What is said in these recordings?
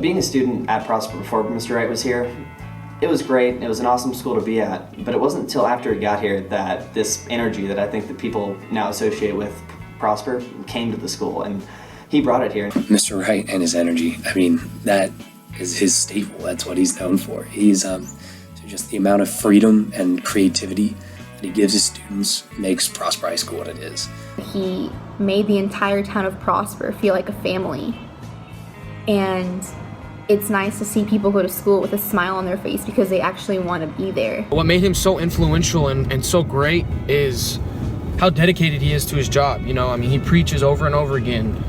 Being a student at Prosper before Mr. Wright was here, it was great. It was an awesome school to be at, but it wasn't until after he got here that this energy that I think that people now associate with Prosper came to the school, and he brought it here. Mr. Wright and his energy, I mean, that is his staple. That's what he's known for. He's just the amount of freedom and creativity that he gives his students makes Prosper High School what it is. He made the entire town of Prosper feel like a family, and it's nice to see people go to school with a smile on their face because they actually want to be there. What made him so influential and so great is how dedicated he is to his job. You know, I mean, he preaches over and over again,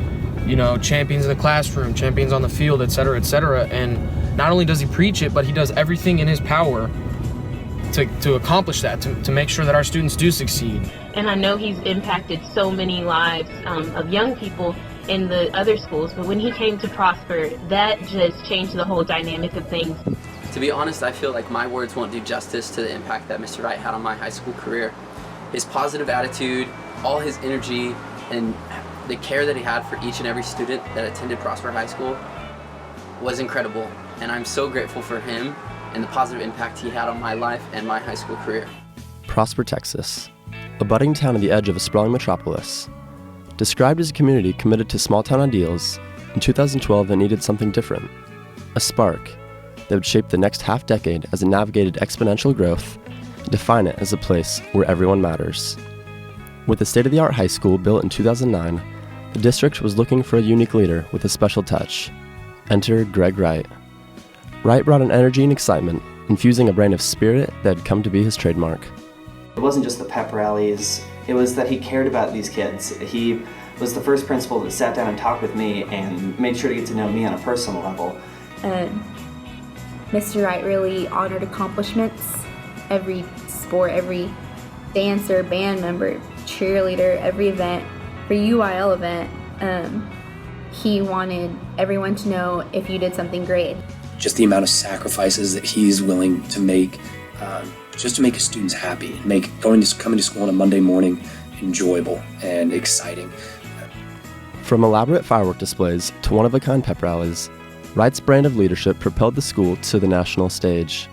you know, champions in the classroom, champions on the field, et cetera, and not only does he preach it, but he does everything in his power to accomplish that, to make sure that our students do succeed. And I know he's impacted so many lives of young people in the other schools, but when he came to Prosper, that just changed the whole dynamic of things. To be honest, I feel like my words won't do justice to the impact that Mr. Wright had on my high school career. His positive attitude, all his energy, and the care that he had for each and every student that attended Prosper High School was incredible, and I'm so grateful for him and the positive impact he had on my life and my high school career. Prosper, Texas, a budding town on the edge of a sprawling metropolis. Described as a community committed to small-town ideals, in 2012 it needed something different, a spark that would shape the next half-decade as it navigated exponential growth and define it as a place where everyone matters. With a state-of-the-art high school built in 2009, the district was looking for a unique leader with a special touch. Enter Greg Wright. Wright brought an energy and excitement, infusing a brand of spirit that had come to be his trademark. It wasn't just the pep rallies, it was that he cared about these kids. He was the first principal that sat down and talked with me and made sure to get to know me on a personal level. Mr. Wright really honored accomplishments. Every sport, every dancer, band member, cheerleader, every event, for UIL event, he wanted everyone to know if you did something great. Just the amount of sacrifices that he's willing to make just to make his students happy, make coming to school on a Monday morning enjoyable and exciting. From elaborate firework displays to one-of-a-kind pep rallies, Wright's brand of leadership propelled the school to the national stage.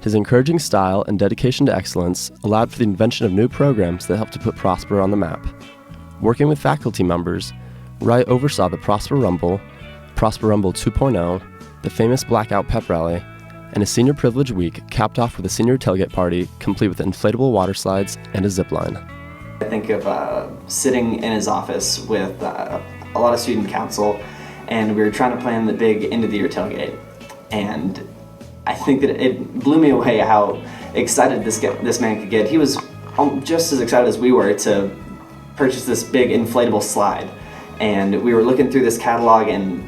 His encouraging style and dedication to excellence allowed for the invention of new programs that helped to put Prosper on the map. Working with faculty members, Wright oversaw the Prosper Rumble 2.0, the famous Blackout Pep Rally, and a Senior Privilege Week capped off with a senior tailgate party complete with inflatable water slides and a zip line. I think of sitting in his office with a lot of student council, and we were trying to plan the big end-of-the-year tailgate. And I think that it blew me away how excited this man could get. He was just as excited as we were to purchase this big inflatable slide. And we were looking through this catalog, and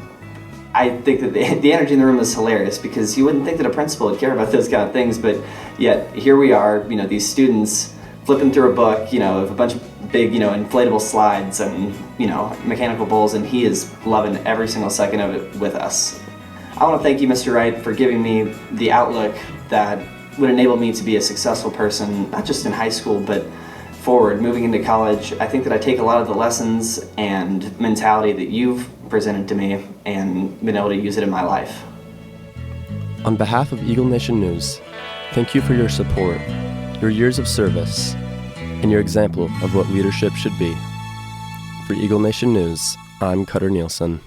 I think that the energy in the room was hilarious, because you wouldn't think that a principal would care about those kind of things, but yet here we are, you know, these students flipping through a book, you know, of a bunch of big, you know, inflatable slides and, you know, mechanical bowls, and he is loving every single second of it with us. I want to thank you, Mr. Wright, for giving me the outlook that would enable me to be a successful person, not just in high school, but forward, moving into college. I think that I take a lot of the lessons and mentality that you've presented to me and been able to use it in my life. On behalf of Eagle Nation News, thank you for your support, your years of service, and your example of what leadership should be. For Eagle Nation News, I'm Cutter Nielsen.